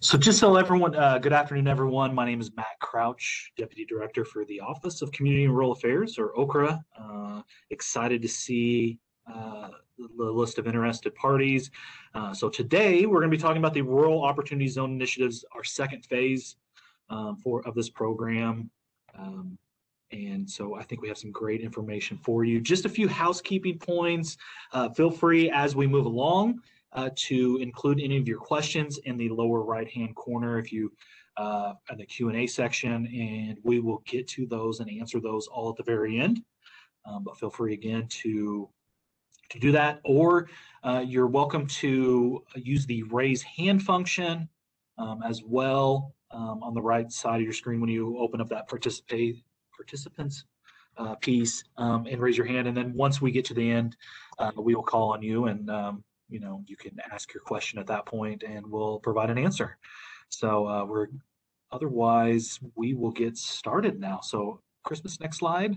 So just so everyone, good afternoon, everyone. My name is Matt Crouch, Deputy Director for the Office of Community and Rural Affairs, or OCRA. Excited to see the list of interested parties. So today we're going to be talking about the Rural Opportunity Zone Initiatives, our second phase of this program. And so I think we have some great information for you. Just a few housekeeping points. Feel free as we move along to include any of your questions in the lower right-hand corner if you in the Q&A section, and we will get to those and answer those all at the very end. But feel free again to do that, or you're welcome to use the raise hand function as well on the right side of your screen when you open up that participants piece and raise your hand. And then once we get to the end, we will call on you, and you can ask your question at that point and we'll provide an answer. So otherwise we will get started now. So Christmas, next slide.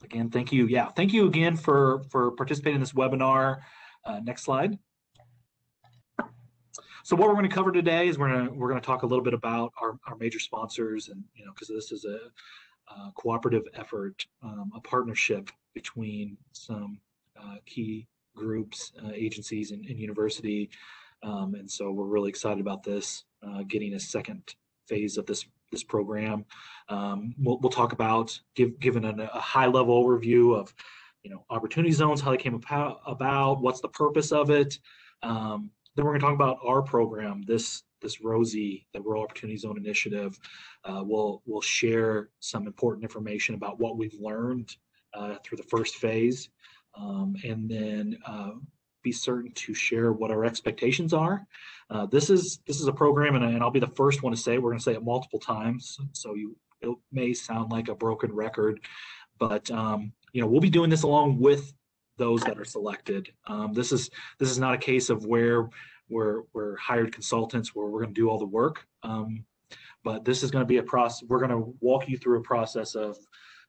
Again, thank you. Yeah, thank you again for participating in this webinar. Next slide. So what we're going to cover today is we're going to talk a little bit about our major sponsors, and because this is a cooperative effort, a partnership between some key groups, agencies, and university, and so we're really excited about this, getting a second phase of this program. We'll talk about given a high-level overview of opportunity zones, how they came about, what's the purpose of it. Then we're going to talk about our program, this ROZI, the Rural Opportunity Zone Initiative. We'll share some important information about what we've learned through the first phase, and then be certain to share what our expectations are. This is a program, and I'll be the first one to say, we're going to say it multiple times, so it may sound like a broken record, but we'll be doing this along with those that are selected. This is not a case of where we're hired consultants where we're going to do all the work, but this is going to be a process. We're going to walk you through a process of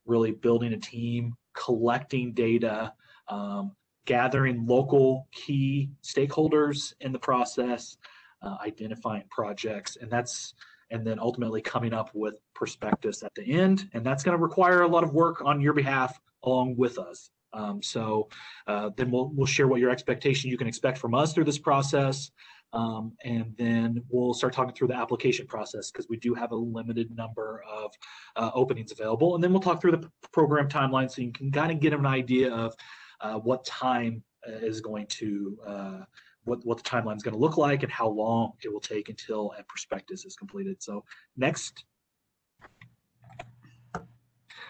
really building a team, collecting data, gathering local key stakeholders in the process, identifying projects, and then ultimately coming up with prospectus at the end. And that's going to require a lot of work on your behalf along with us. So then we'll share what your expectation you can expect from us through this process, and then we'll start talking through the application process, because we do have a limited number of openings available. And then we'll talk through the program timeline, so you can kind of get an idea of what time is going to what the timeline is going to look like, and how long it will take until a prospectus is completed. So next.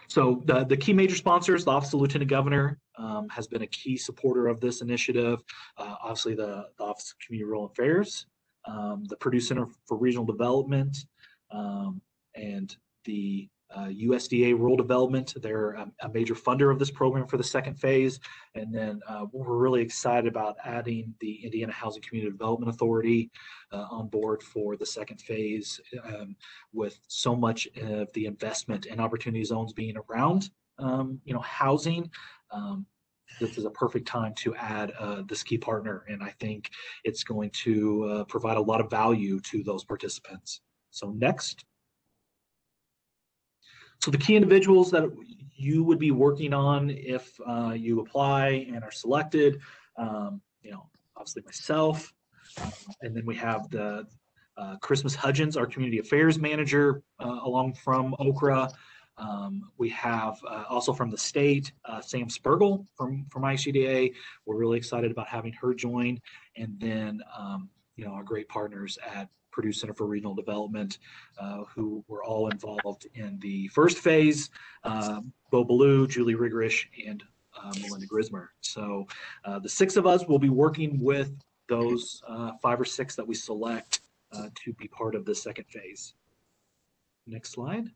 So the key major sponsors, the Office of the Lieutenant Governor has been a key supporter of this initiative. Obviously, the Office of Community and Rural Affairs, the Purdue Center for Regional Development, and the USDA Rural Development. They're a major funder of this program for the second phase. And then we're really excited about adding the Indiana Housing Community Development Authority on board for the second phase, with so much of the investment and opportunity zones being around housing. This is a perfect time to add this key partner, and I think it's going to provide a lot of value to those participants. So next. So the key individuals that you would be working on if you apply and are selected, obviously myself, and then we have the Christmas Hudgens, our Community Affairs Manager, along from OCRA. We have also from the state, Sam Spergel from IHCDA. We're really excited about having her join, and then our great partners at Purdue Center for Regional Development, who were all involved in the first phase, Bo Ballou, Julie Rigrish, and Melinda Grismer. So the six of us will be working with those 5 or 6 that we select to be part of the second phase. Next slide.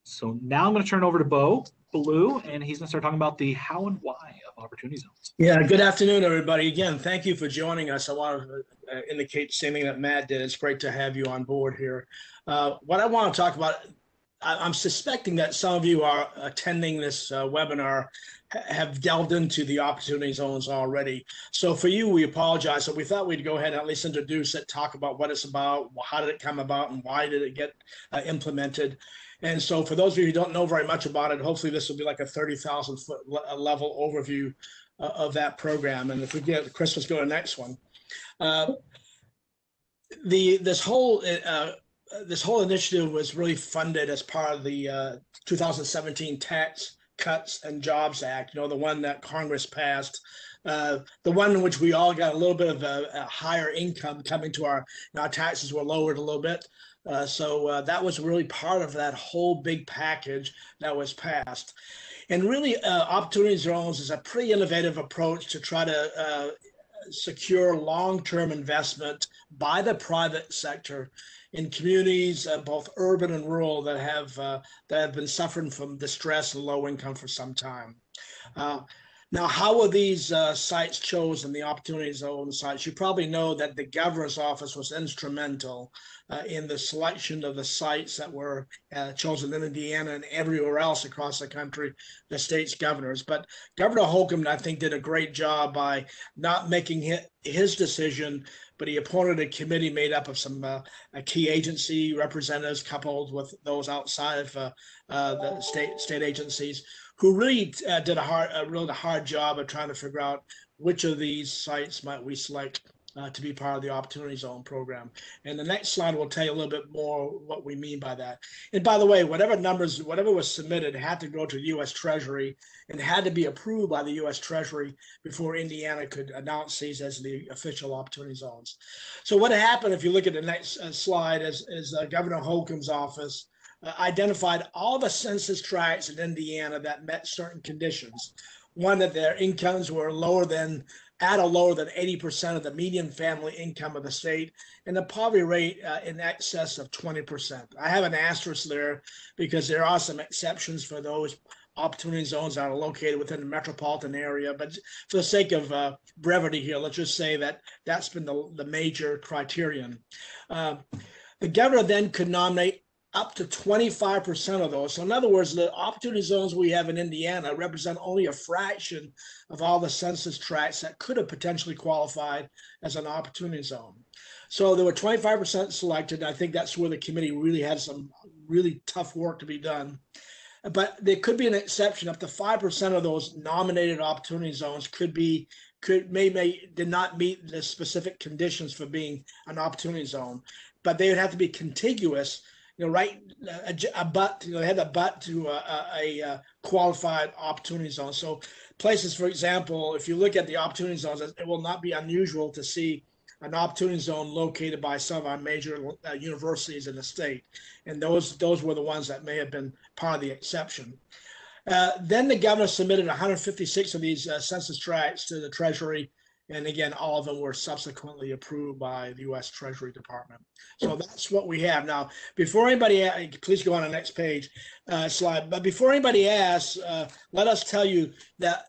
So now I'm going to turn over to Bo Ballou, and he's going to start talking about the how and why of opportunity zones. Yeah, good afternoon, everybody. Again, thank you for joining us. I want to indicate the same thing that Matt did. It's great to have you on board here. What I want to talk about, I'm suspecting that some of you are attending this webinar have delved into the opportunity zones already. So for you, we apologize. So we thought we'd go ahead and at least introduce it, talk about what it's about, how did it come about, and why did it get implemented. And so for those of you who don't know very much about it, hopefully this will be like a 30,000 foot level overview of that program. And if we get Chris, let's go to the next one. This whole initiative was really funded as part of the 2017 Tax Cuts and Jobs Act, the one that Congress passed, the one in which we all got a little bit of a higher income coming to our taxes were lowered a little bit. So that was really part of that whole big package that was passed. And really, opportunity zones is a pretty innovative approach to try to secure long-term investment by the private sector in communities, both urban and rural, that have been suffering from distress and low income for some time. Now, how were these sites chosen, the opportunity zone sites? You probably know that the governor's office was instrumental in the selection of the sites that were chosen in Indiana and everywhere else across the country, the state's governors. But Governor Holcomb, I think, did a great job by not making his decision, but he appointed a committee made up of some key agency representatives coupled with those outside of the state agencies, who really did a hard job of trying to figure out which of these sites might we select to be part of the Opportunity Zone program. And the next slide will tell you a little bit more what we mean by that. And by the way, whatever was submitted had to go to the U.S. Treasury and had to be approved by the U.S. Treasury before Indiana could announce these as the official Opportunity Zones. So what happened, if you look at the next slide, is Governor Holcomb's office identified all the census tracts in Indiana that met certain conditions. One, that their incomes were lower than 80% of the median family income of the state, and the poverty rate in excess of 20%. I have an asterisk there because there are some exceptions for those opportunity zones that are located within the metropolitan area. But for the sake of brevity here, let's just say that that's been the major criterion. The governor then could nominate up to 25% of those. So in other words, the opportunity zones we have in Indiana represent only a fraction of all the census tracts that could have potentially qualified as an opportunity zone. So there were 25% selected. I think that's where the committee really had some really tough work to be done. But there could be an exception. Up to 5% of those nominated opportunity zones did not meet the specific conditions for being an opportunity zone, but they would have to be contiguous, they had a butt to a qualified opportunity zone. So places, for example, if you look at the opportunity zones, it will not be unusual to see an opportunity zone located by some of our major universities in the state. And those were the ones that may have been part of the exception. Then the governor submitted 156 of these census tracts to the Treasury. And again, all of them were subsequently approved by the U.S. Treasury Department. So that's what we have. Now, before anybody, please go on the next page slide. But before anybody asks, let us tell you that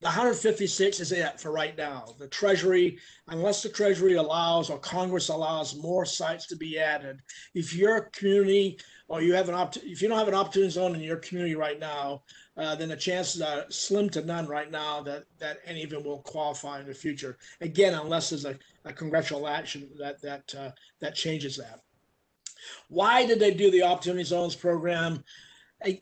the 156 is it for right now. The Treasury, unless the Treasury allows or Congress allows more sites to be added, if your community or if you don't have an opportunity zone in your community right now, then the chances are slim to none right now that any of them will qualify in the future. Again, unless there's a congressional action that changes that. Why did they do the Opportunity Zones program?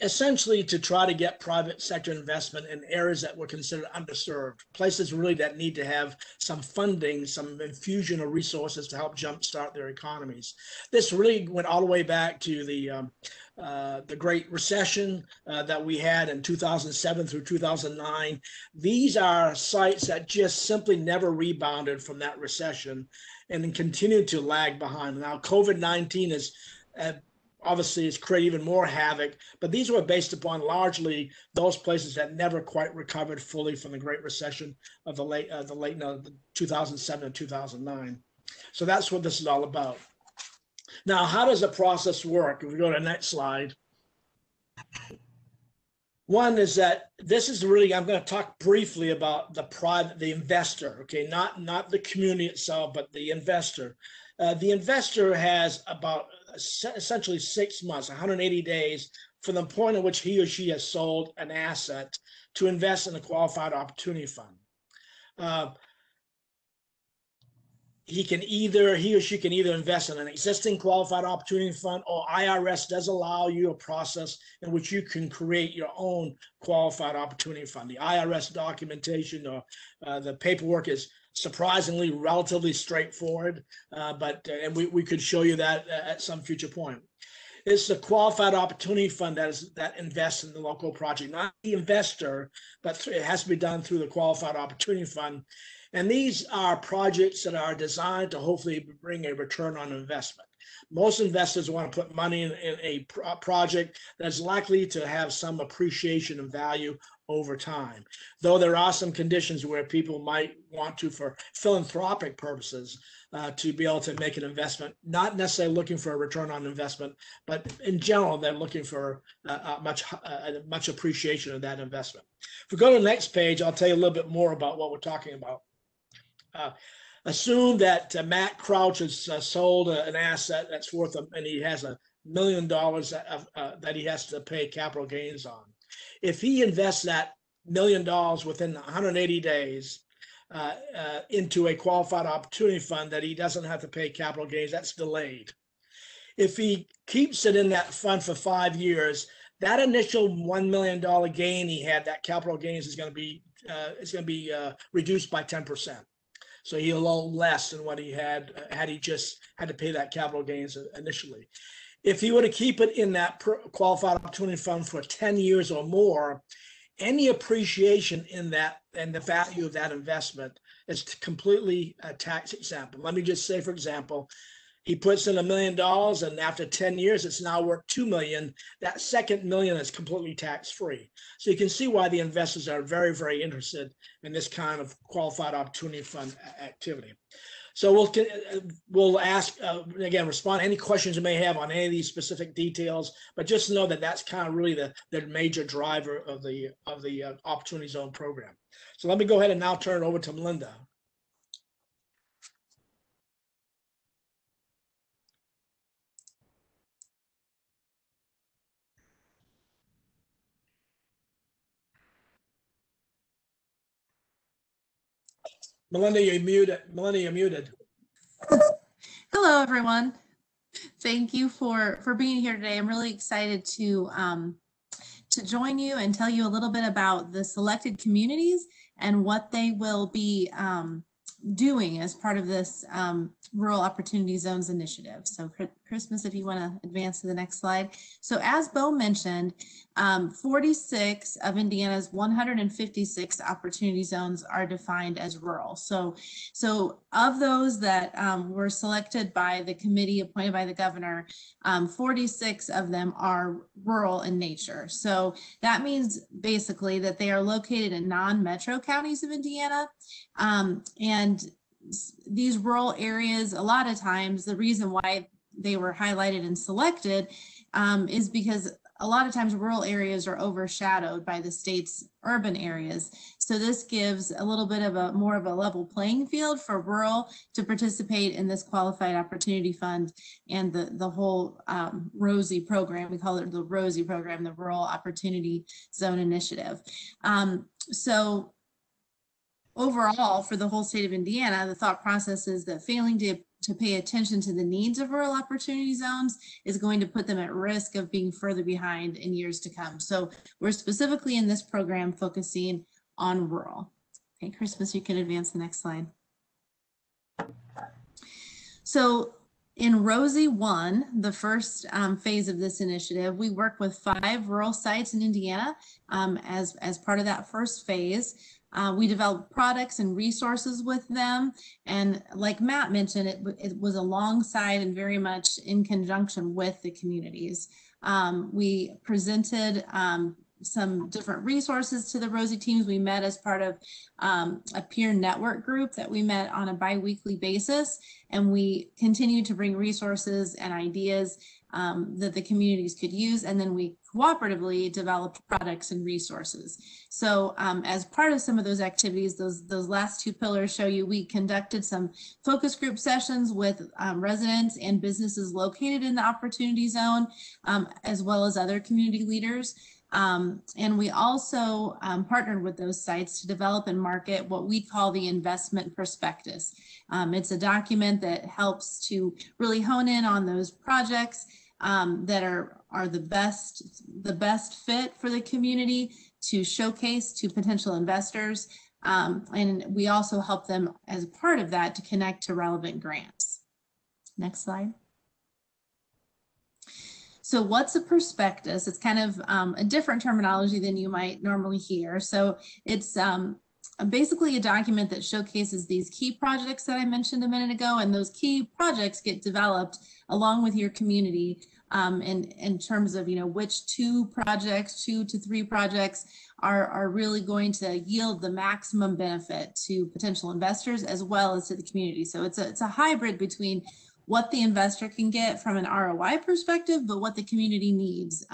Essentially to try to get private sector investment in areas that were considered underserved, places really that need to have some funding, some infusion of resources to help jumpstart their economies. This really went all the way back to the Great Recession that we had in 2007 through 2009. These are sites that just simply never rebounded from that recession and continued to lag behind. Now, COVID-19 is obviously it's created even more havoc, but these were based upon largely those places that never quite recovered fully from the Great Recession of the late 2007 and 2009. So that's what this is all about. Now, how does the process work? If we go to the next slide. One is that this is really, I'm going to talk briefly about the investor, okay, not the community itself, but the investor. The investor has about essentially 6 months, 180 days from the point at which he or she has sold an asset to invest in a qualified opportunity fund. He or she can either invest in an existing qualified opportunity fund, or IRS does allow you a process in which you can create your own qualified opportunity fund. The IRS documentation or the paperwork is surprisingly relatively straightforward, and we could show you that at some future point. It's the qualified opportunity fund that invests in the local project, not the investor, but it has to be done through the qualified opportunity fund. And these are projects that are designed to hopefully bring a return on investment. Most investors want to put money in a project that's likely to have some appreciation of value over time. Though there are some conditions where people might want to, for philanthropic purposes, to be able to make an investment, not necessarily looking for a return on investment, but in general, they're looking for much appreciation of that investment. If we go to the next page, I'll tell you a little bit more about what we're talking about. Assume that Matt Crouch has sold an asset that's worth, and he has $1 million that he has to pay capital gains on. If he invests that $1 million within 180 days into a qualified opportunity fund that he doesn't have to pay capital gains, that's delayed. If he keeps it in that fund for 5 years, that initial $1 million gain he had, that capital gains is going to be reduced by 10%. So he'll own less than what he had he just had to pay that capital gains initially. If he were to keep it in that qualified opportunity fund for 10 years or more, any appreciation in that and the value of that investment is completely tax exempt. Let me just say, for example, he puts in $1 million, and after 10 years, it's now worth $2 million. That second $1 million is completely tax-free. So you can see why the investors are very, very interested in this kind of qualified opportunity fund activity. So we'll ask, again, respond to any questions you may have on any of these specific details, but just know that that's kind of really the major driver of the Opportunity Zone program. So let me go ahead and now turn it over to Melinda. Melinda, you're muted. Melinda, you're muted. Hello, everyone. Thank you for being here today. I'm really excited to join you and tell you a little bit about the selected communities and what they will be doing as part of this Rural Opportunity Zones initiative. So Christmas, if you want to advance to the next slide. So as Bo mentioned, 46 of Indiana's 156 opportunity zones are defined as rural. So of those that were selected by the committee appointed by the governor, 46 of them are rural in nature. So that means basically that they are located in non-metro counties of Indiana. And these rural areas, a lot of times, the reason why they were highlighted and selected is because a lot of times rural areas are overshadowed by the state's urban areas. So this gives a little bit of more of a level playing field for rural to participate in this Qualified Opportunity Fund and the whole ROZI program. We call it the ROZI program, the Rural Opportunity Zone Initiative. So overall, for the whole state of Indiana, the thought process is that failing to pay attention to the needs of rural opportunity zones is going to put them at risk of being further behind in years to come. So we're specifically in this program focusing on rural. Okay, Christmas, you can advance the next slide. So in ROZI I, the first phase of this initiative, we work with 5 rural sites in Indiana as part of that first phase. We developed products and resources with them. And like Matt mentioned, it was alongside and very much in conjunction with the communities. We presented some different resources to the ROZI teams. We met as part of a peer network group that we met on a bi-weekly basis. And we continue to bring resources and ideas that the communities could use, and then we cooperatively developed products and resources. So as part of some of those activities, those last two pillars show you we conducted some focus group sessions with residents and businesses located in the Opportunity Zone, as well as other community leaders. And we also partnered with those sites to develop and market what we call the investment prospectus. It's a document that helps to really hone in on those projects that are the best fit for the community to showcase to potential investors. And we also help them as part of that to connect to relevant grants. Next slide. So what's a prospectus? It's kind of a different terminology than you might normally hear. So it's basically a document that showcases these key projects that I mentioned a minute ago, and those key projects get developed along with your community in terms of, which 2 to 3 projects are really going to yield the maximum benefit to potential investors as well as to the community. So it's a hybrid between what the investor can get from an ROI perspective, but what the community needs.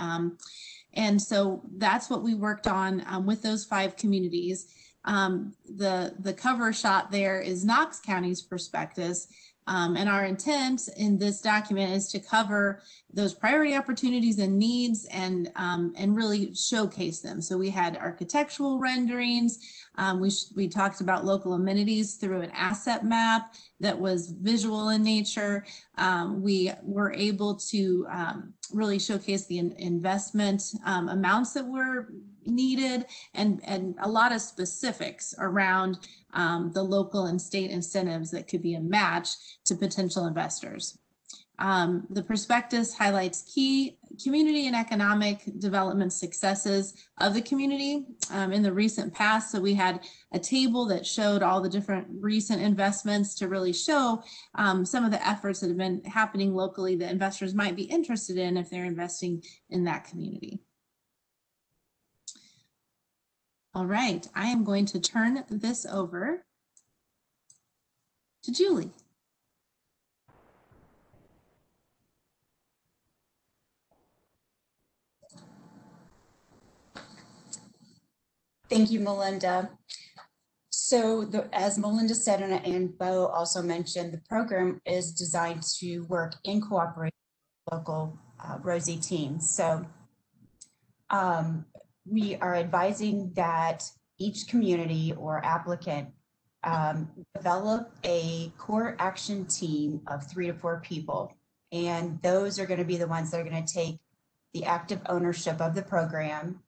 And so that's what we worked on with those 5 communities. The cover shot there is Knox County's prospectus. And our intent in this document is to cover those priority opportunities and needs and really showcase them. So we had architectural renderings. We talked about local amenities through an asset map that was visual in nature. We were able to really showcase the investment amounts that were needed and a lot of specifics around the local and state incentives that could be a match to potential investors. The prospectus highlights key community and economic development successes of the community in the recent past. So we had a table that showed all the different recent investments to really show some of the efforts that have been happening locally that investors might be interested in if they're investing in that community. All right, I am going to turn this over to Julie. Thank you, Melinda. So as Melinda said, and Bo also mentioned, the program is designed to work in cooperation with local ROZI teams. So we are advising that each community or applicant develop a core action team of 3 to 4 people. And those are going to be the ones that are going to take the active ownership of the program.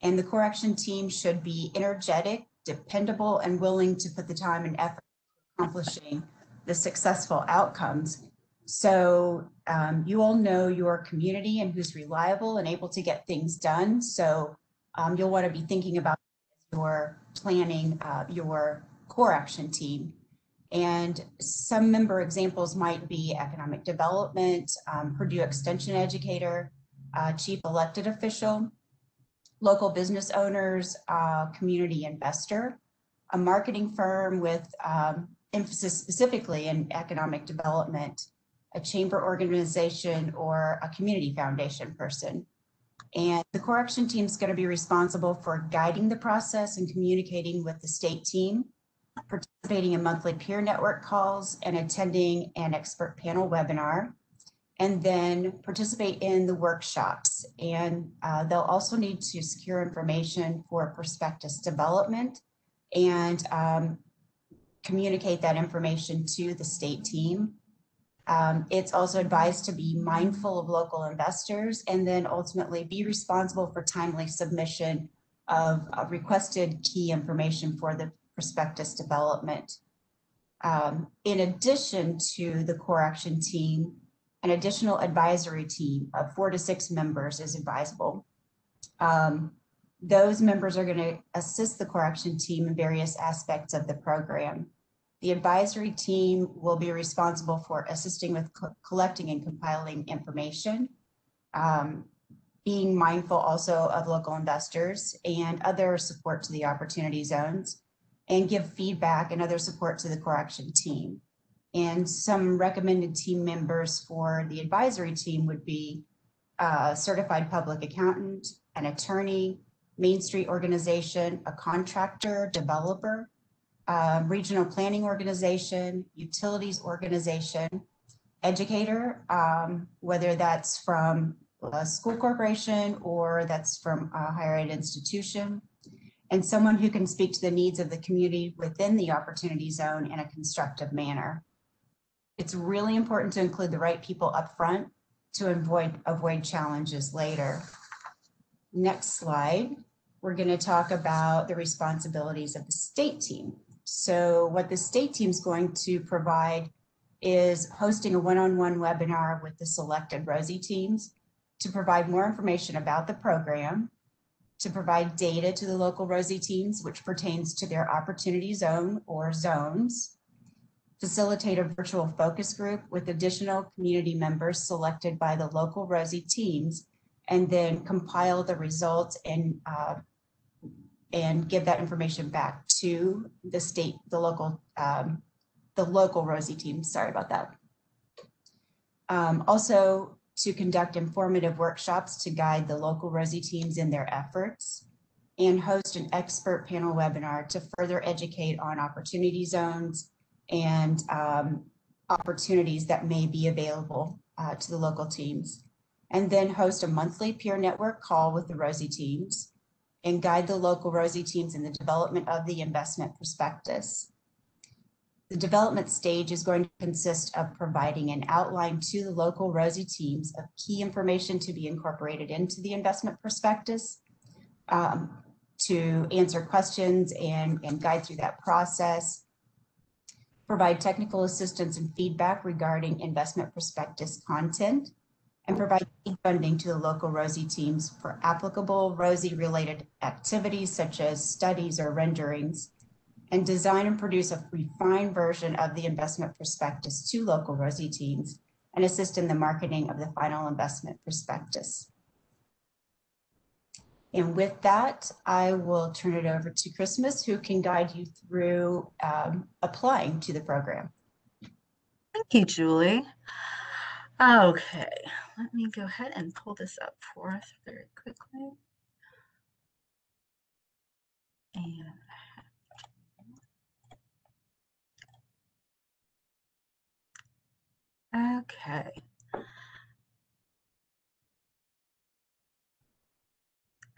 And the core action team should be energetic, dependable, and willing to put the time and effort in accomplishing the successful outcomes. So you all know your community and who's reliable and able to get things done. So you'll want to be thinking about your planning, your core action team. And some member examples might be economic development, Purdue Extension educator, chief elected official, local business owners, community investor, a marketing firm with emphasis specifically in economic development, a chamber organization, or a community foundation person. And the core action team is going to be responsible for guiding the process and communicating with the state team, participating in monthly peer network calls, and attending an expert panel webinar, and then participate in the workshops. And they'll also need to secure information for prospectus development and communicate that information to the state team. It's also advised to be mindful of local investors and then ultimately be responsible for timely submission of requested key information for the prospectus development. In addition to the core action team, an additional advisory team of 4 to 6 members is advisable. Those members are going to assist the core action team in various aspects of the program. The advisory team will be responsible for assisting with collecting and compiling information, being mindful also of local investors and other support to the opportunity zones, and give feedback and other support to the core action team. And some recommended team members for the advisory team would be a certified public accountant, an attorney, Main Street organization, a contractor, developer, regional planning organization, utilities organization, educator, whether that's from a school corporation or that's from a higher ed institution, and someone who can speak to the needs of the community within the opportunity zone in a constructive manner. It's really important to include the right people up front to avoid challenges later. Next slide. We're going to talk about the responsibilities of the state team. So what the state team is going to provide is hosting a one-on-one webinar with the selected ROSI teams to provide more information about the program, to provide data to the local ROSI teams, which pertains to their opportunity zone or zones, facilitate a virtual focus group with additional community members selected by the local ROSI teams, and then compile the results and give that information back to the local ROSI team. Sorry about that. Also, to conduct informative workshops to guide the local ROSI teams in their efforts, and host an expert panel webinar to further educate on opportunity zones and opportunities that may be available to the local teams. And then host a monthly peer network call with the ROSI teams and guide the local ROSI teams in the development of the investment prospectus. The development stage is going to consist of providing an outline to the local ROSI teams of key information to be incorporated into the investment prospectus, to answer questions and guide through that process, provide technical assistance and feedback regarding investment prospectus content, and provide funding to the local ROSI teams for applicable ROSI related activities such as studies or renderings, and design and produce a refined version of the investment prospectus to local ROSI teams and assist in the marketing of the final investment prospectus. And with that, I will turn it over to Christmas, who can guide you through applying to the program. Thank you, Julie. Okay, let me go ahead and pull this up for us very quickly. And okay.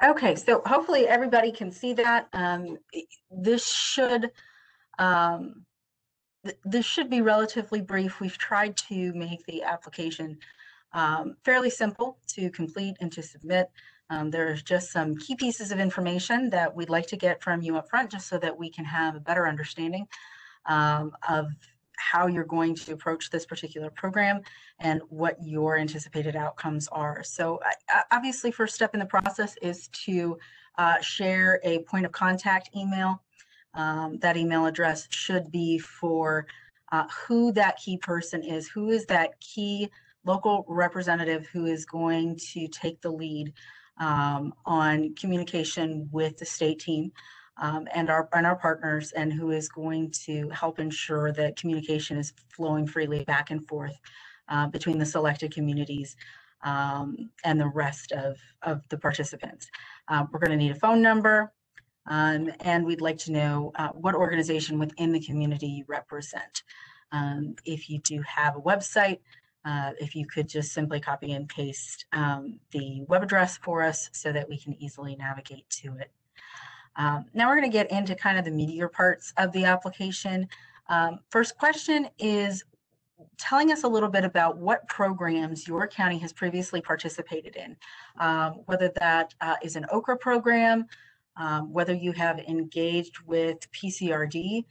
Okay, so hopefully everybody can see that. This should be relatively brief. We've tried to make the application fairly simple to complete and to submit. There's just some key pieces of information that we'd like to get from you up front, just so that we can have a better understanding of how you're going to approach this particular program and what your anticipated outcomes are. So obviously, first step in the process is to share a point of contact email. That email address should be for who that key person is, who is that key local representative who is going to take the lead on communication with the state team and our partners, and who is going to help ensure that communication is flowing freely back and forth between the selected communities and the rest of the participants. We're going to need a phone number, and we'd like to know what organization within the community you represent. If you do have a website, if you could just simply copy and paste the web address for us so that we can easily navigate to it. Now we're going to get into kind of the meatier parts of the application. First question is telling us a little bit about what programs your county has previously participated in, whether that is an OCRA program, whether you have engaged with PCRD,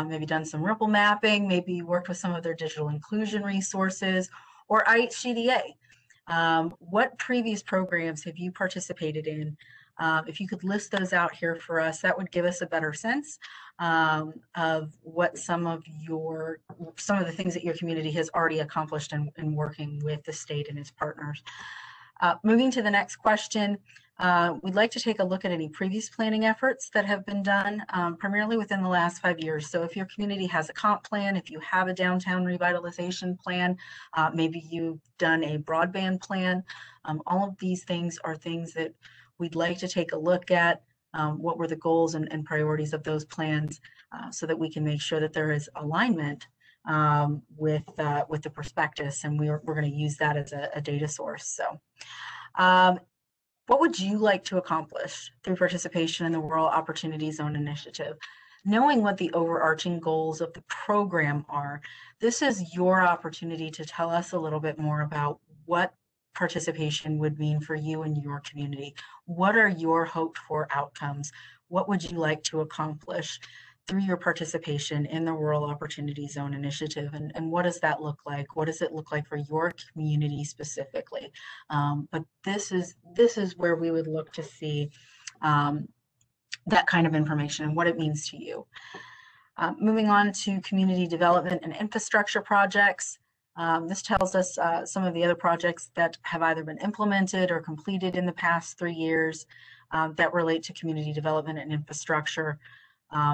maybe done some ripple mapping, maybe worked with some of their digital inclusion resources, or IHCDA. What previous programs have you participated in? If you could list those out here for us, that would give us a better sense of what some of the things that your community has already accomplished in working with the state and its partners. Moving to the next question, we'd like to take a look at any previous planning efforts that have been done, primarily within the last 5 years. So if your community has a comp plan, if you have a downtown revitalization plan, maybe you've done a broadband plan, all of these things are things that we'd like to take a look at. What were the goals and priorities of those plans, so that we can make sure that there is alignment with the prospectus, and we're going to use that as a data source. So what would you like to accomplish through participation in the Rural Opportunity Zone Initiative? Knowing what the overarching goals of the program are, this is your opportunity to tell us a little bit more about what participation would mean for you and your community. What are your hoped for outcomes? What would you like to accomplish through your participation in the Rural Opportunity Zone Initiative? And what does that look like? What does it look like for your community specifically? But this is where we would look to see that kind of information and what it means to you. Moving on to community development and infrastructure projects. This tells us some of the other projects that have either been implemented or completed in the past 3 years that relate to community development and infrastructure.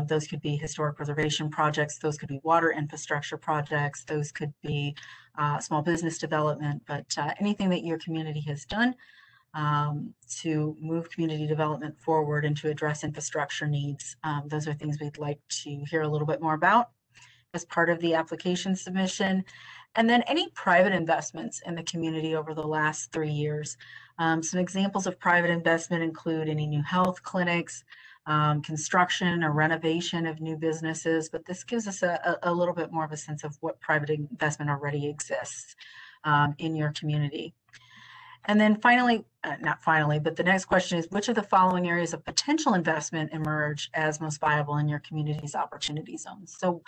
Those could be historic preservation projects, those could be water infrastructure projects, those could be small business development, but anything that your community has done to move community development forward and to address infrastructure needs. Those are things we'd like to hear a little bit more about as part of the application submission. And then any private investments in the community over the last 3 years. Some examples of private investment include any new health clinics, construction or renovation of new businesses, but this gives us a little bit more of a sense of what private investment already exists in your community. And then finally, not finally, but the next question is, which of the following areas of potential investment emerge as most viable in your community's opportunity zones? So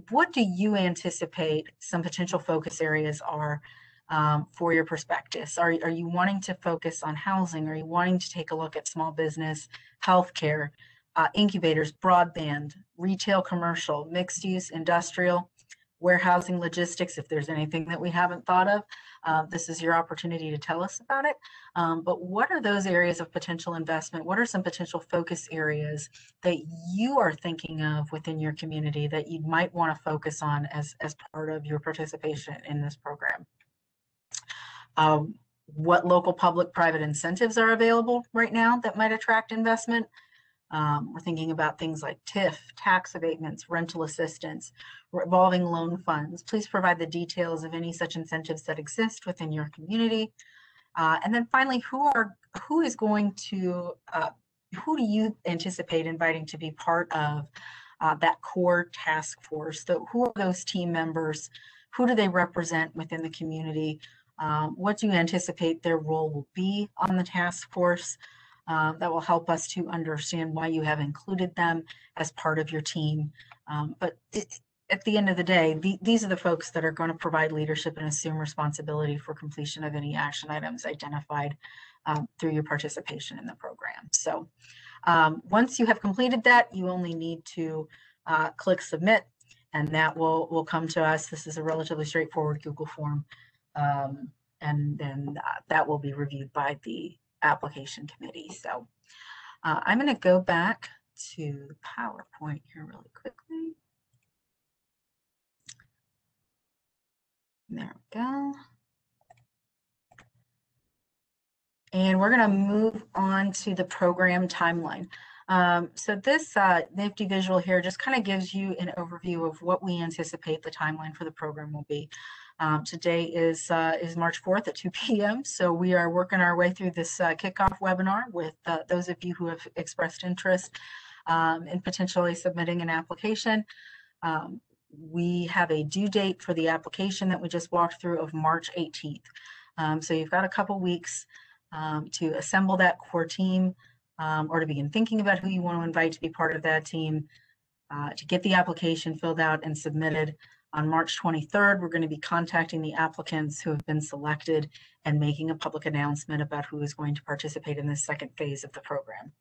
what do you anticipate some potential focus areas are for your prospectus? Are you wanting to focus on housing? Are you wanting to take a look at small business, healthcare, incubators, broadband, retail, commercial, mixed use, industrial, warehousing, logistics? If there's anything that we haven't thought of, this is your opportunity to tell us about it. But what are those areas of potential investment? What are some potential focus areas that you are thinking of within your community that you might want to focus on as part of your participation in this program? What local public-private incentives are available right now that might attract investment? We're thinking about things like TIF, tax abatements, rental assistance, revolving loan funds. Please provide the details of any such incentives that exist within your community. And then finally, who do you anticipate inviting to be part of that core task force? So who are those team members? Who do they represent within the community? What do you anticipate their role will be on the task force? That will help us to understand why you have included them as part of your team. But at the end of the day, these are the folks that are going to provide leadership and assume responsibility for completion of any action items identified through your participation in the program. So once you have completed that, you only need to click submit, and that will come to us. This is a relatively straightforward Google form, and then that will be reviewed by the application committee. So I'm going to go back to PowerPoint here really quickly. There we go. And we're going to move on to the program timeline. So this nifty visual here just kind of gives you an overview of what we anticipate the timeline for the program will be. Today is March 4th at 2 p.m. So we are working our way through this kickoff webinar with those of you who have expressed interest in potentially submitting an application. We have a due date for the application that we just walked through of March 18th. So you've got a couple weeks to assemble that core team or to begin thinking about who you want to invite to be part of that team, to get the application filled out and submitted. On March 23rd, we're going to be contacting the applicants who have been selected and making a public announcement about who is going to participate in this second phase of the program.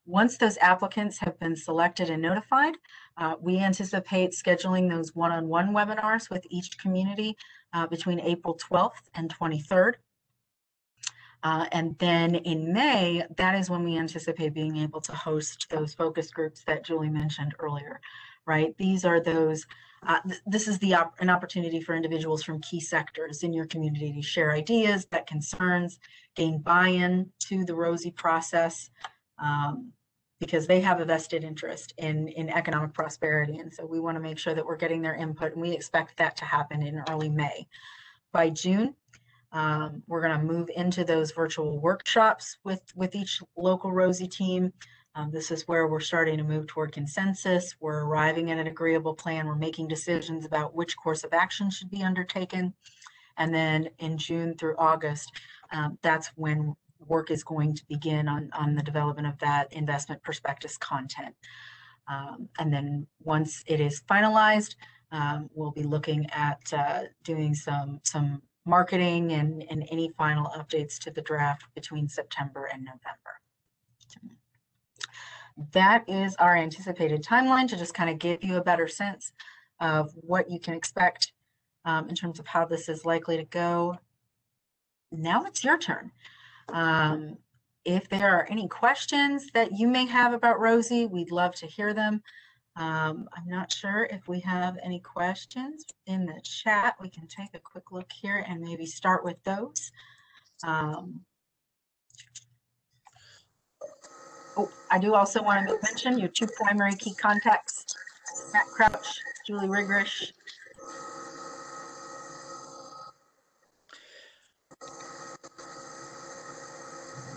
Once those applicants have been selected and notified, we anticipate scheduling those one-on-one webinars with each community between April 12th and 23rd. And then in May, that is when we anticipate being able to host those focus groups that Julie mentioned earlier, right? These are those, this is an opportunity for individuals from key sectors in your community to share ideas, set concerns, gain buy-in to the ROZI process, because they have a vested interest in economic prosperity. And so we want to make sure that we're getting their input, and we expect that to happen in early May. By June, we're going to move into those virtual workshops with each local ROZI team. This is where we're starting to move toward consensus. We're arriving at an agreeable plan. We're making decisions about which course of action should be undertaken. And then in June through August, that's when work is going to begin on the development of that investment prospectus content. And then once it is finalized, we'll be looking at doing some marketing and any final updates to the draft between September and November. That is our anticipated timeline to just kind of give you a better sense of what you can expect in terms of how this is likely to go. Now it's your turn. If there are any questions that you may have about ROZI, we'd love to hear them. I'm not sure if we have any questions in the chat. We can take a quick look here and maybe start with those. Oh, I do also want to mention your two primary key contacts, Matt Crouch, Julie Rigrish.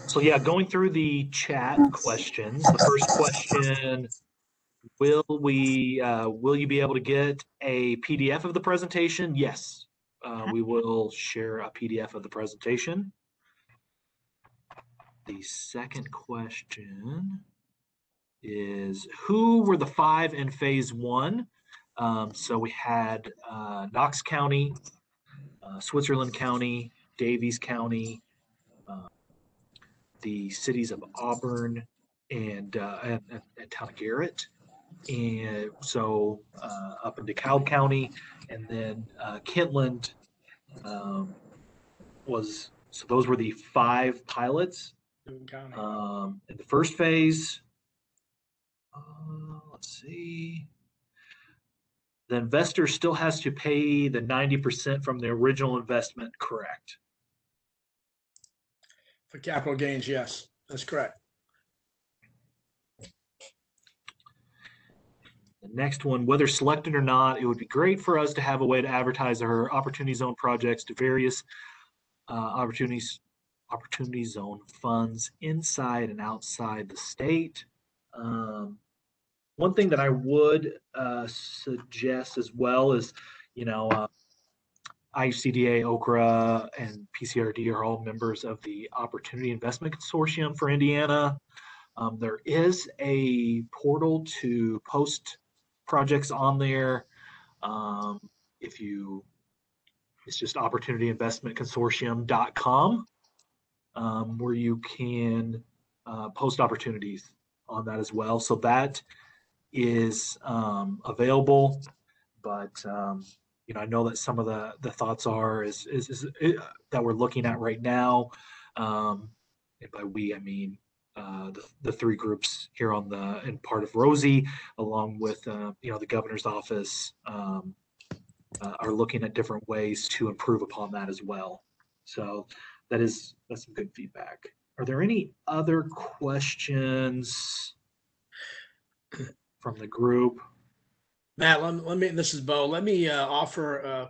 So yeah, going through the chat questions, the first question, will you be able to get a PDF of the presentation? Yes, we will share a PDF of the presentation. The second question is, who were the 5 in phase 1? So we had Knox County, Switzerland County, Davies County, the cities of Auburn and town of Garrett, and so up in DeKalb County, and then Kentland was, so those were the 5 pilots in the first phase. Let's see. The investor still has to pay the 90% from the original investment, correct? For capital gains, yes, that's correct. The next one, whether selected or not, it would be great for us to have a way to advertise our Opportunity Zone projects to various Opportunity Zone funds inside and outside the state. One thing that I would suggest as well is, IHCDA, OCRA, and PCRD are all members of the Opportunity Investment Consortium for Indiana. There is a portal to post projects on there. It's just opportunityinvestmentconsortium.com, where you can post opportunities on that as well. So that is available, but I know that some of the thoughts are is that we're looking at right now, and by we I mean the 3 groups here in part of ROZI, along with the governor's office, are looking at different ways to improve upon that as well. So that's some good feedback. Are there any other questions from the group? Matt, this is Bo. Let me offer,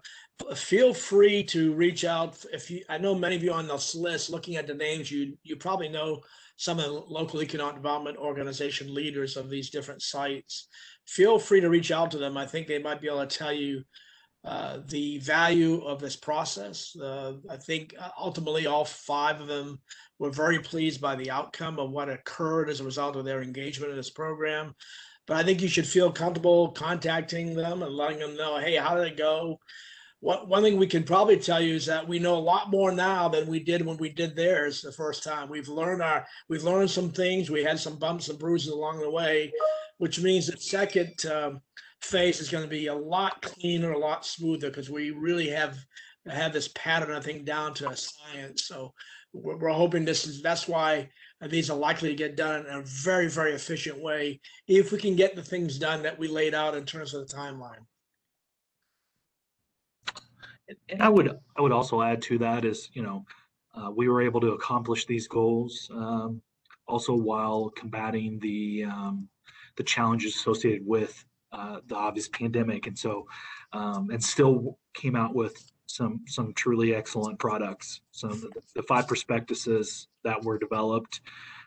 feel free to reach out. I know many of you on this list, looking at the names, you probably know some of the local economic development organization leaders of these different sites. Feel free to reach out to them. I think they might be able to tell you the value of this process. I think ultimately all 5 of them were very pleased by the outcome of what occurred as a result of their engagement in this program. But I think you should feel comfortable contacting them and letting them know, hey, how did it go? One thing we can probably tell you is that we know a lot more now than we did when we did theirs the first time. We've learned some things. We had some bumps and bruises along the way, which means that second phase is going to be a lot cleaner, a lot smoother, because we really have this pattern, I think, down to a science. So we're hoping that's why these are likely to get done in a very, very efficient way if we can get the things done that we laid out in terms of the timeline. And I would also add to that is, we were able to accomplish these goals also while combating the challenges associated with the obvious pandemic, and so and still came out with some truly excellent products. So the 5 prospectuses that were developed,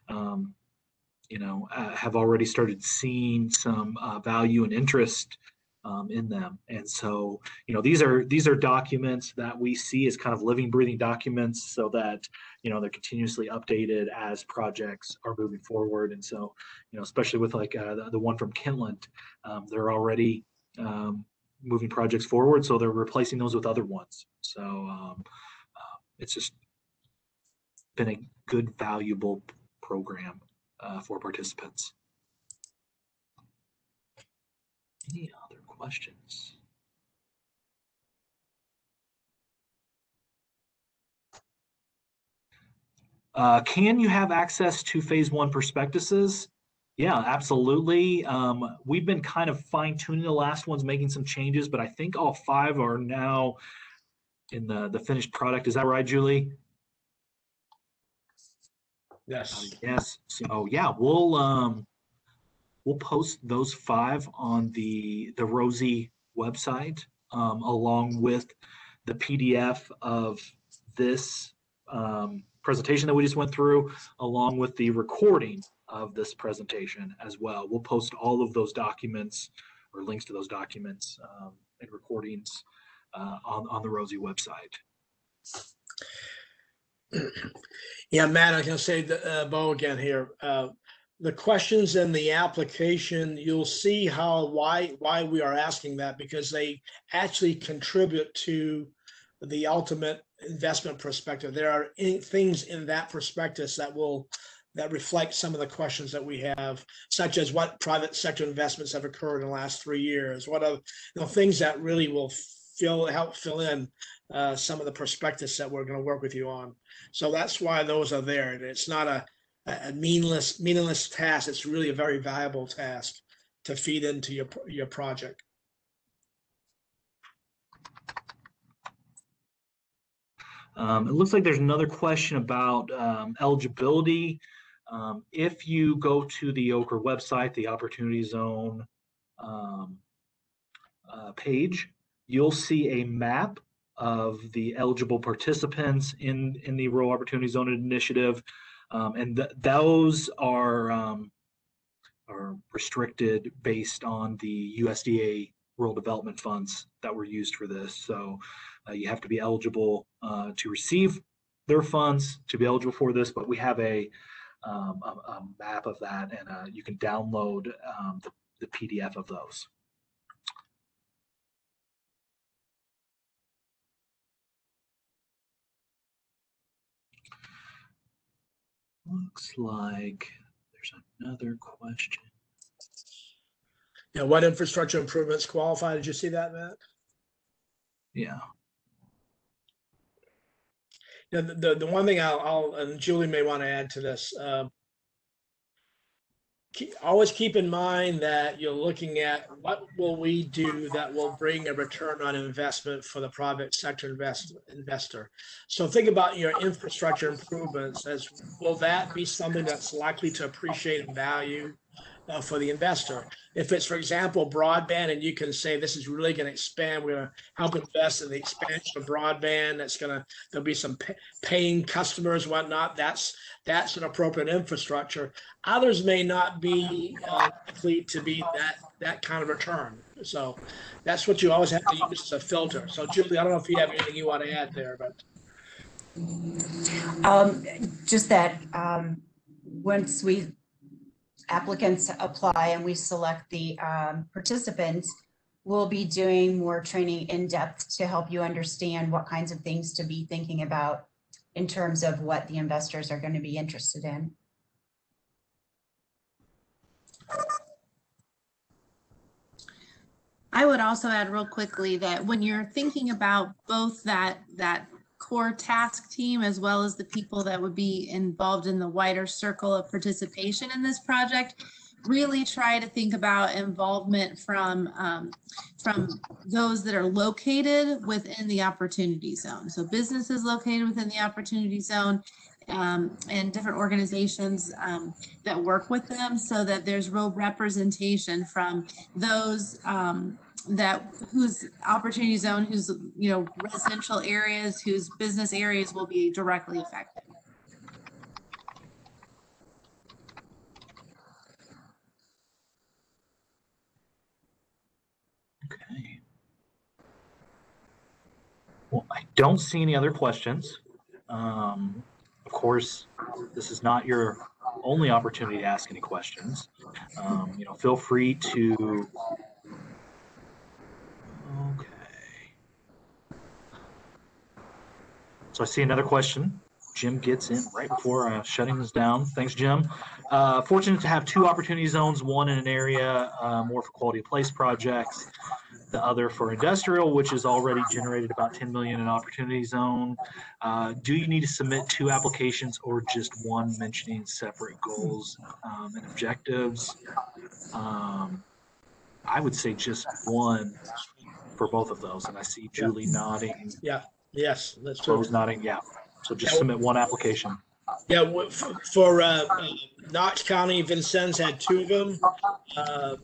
have already started seeing some value and interest in them. And so, these are documents that we see as kind of living, breathing documents, so that they're continuously updated as projects are moving forward. And so, especially with like the one from Kentland, they're already moving projects forward, so they're replacing those with other ones. So it's just been a good, valuable program for participants. Any other questions? Can you have access to phase 1 prospectuses? Yeah, absolutely. We've been kind of fine tuning the last ones, making some changes, but I think all 5 are now in the finished product. Is that right, Julie? Yes. Yes. So yeah, we'll post those 5 on the ROZI website, along with the PDF of this presentation that we just went through, along with the recording of this presentation as well. We'll post all of those documents, or links to those documents and recordings on the ROZI website. Yeah, Matt, I can say Bo again here. The questions in the application, you'll see why we are asking that, because they actually contribute to the ultimate investment perspective. There are things in that prospectus that reflect some of the questions that we have, such as what private sector investments have occurred in the last 3 years. What are things that really will help fill in some of the prospectus that we're going to work with you on. So that's why those are there. It's not a meaningless task. It's really a very valuable task to feed into your project. It looks like there's another question about eligibility. If you go to the OCRA website, the Opportunity Zone page, you'll see a map of the eligible participants in the Rural Opportunity Zone Initiative, and those are restricted based on the USDA rural development funds that were used for this. So you have to be eligible to receive their funds to be eligible for this, but we have a map of that, and you can download the PDF of those. Looks like there's another question. Yeah, what infrastructure improvements qualify? Did you see that, Matt? Yeah. Yeah, the one thing I'll and Julie may want to add to this. Always keep in mind that you're looking at what will we do that will bring a return on investment for the private sector investor. So think about your infrastructure improvements as, will that be something that's likely to appreciate in value for the investor? If it's, for example, broadband, and you can say this is really going to expand, we're going to help invest in the expansion of broadband. There'll be some paying customers, whatnot. That's an appropriate infrastructure. Others may not be likely to be that kind of return. So that's what you always have to use as a filter. So Julie, I don't know if you have anything you want to add there, but just that once applicants apply and we select the participants, we'll be doing more training in depth to help you understand what kinds of things to be thinking about in terms of what the investors are going to be interested in. I would also add real quickly that when you're thinking about both that core task team, as well as the people that would be involved in the wider circle of participation in this project, really try to think about involvement from those that are located within the opportunity zone. So businesses located within the opportunity zone, and different organizations that work with them, so that there's real representation from those whose opportunity zone, whose residential areas, whose business areas will be directly affected. Okay. Well, I don't see any other questions. Of course, this is not your only opportunity to ask any questions. Feel free to. Okay. So I see another question. Jim gets in right before shutting this down. Thanks, Jim. Fortunate to have two opportunity zones, one in an area more for quality of place projects, the other for industrial, which has already generated about 10 million in opportunity zone. Do you need to submit two applications or just one mentioning separate goals and objectives? I would say just one for both of those. And I see Julie nodding. Yeah. Yes. That's Rose nodding. Yeah. So just submit one application. Yeah, for Knox County, Vincennes had two of them.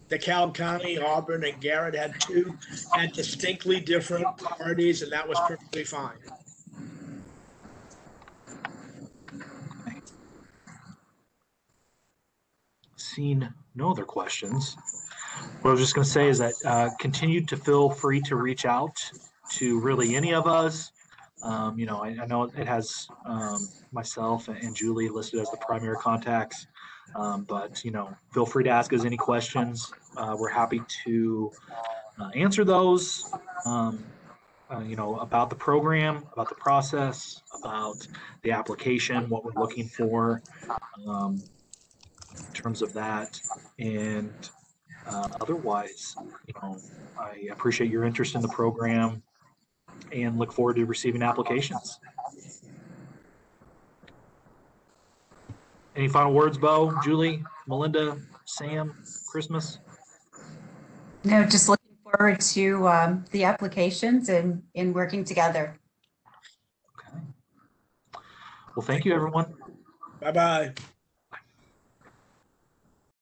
DeKalb County, Auburn, and Garrett had two, had distinctly different priorities, and that was perfectly fine. Okay. Seeing no other questions, what I was just going to say is that continue to feel free to reach out to really any of us. I know it has myself and Julie listed as the primary contacts, but feel free to ask us any questions. We're happy to answer those. About the program, about the process, about the application, what we're looking for in terms of that, and otherwise, I appreciate your interest in the program and look forward to receiving applications. Any final words, Bo, Julie, Melinda, Sam, Christmas? No, just looking forward to the applications and in working together. Okay. Well, thank you, everyone. Bye-bye.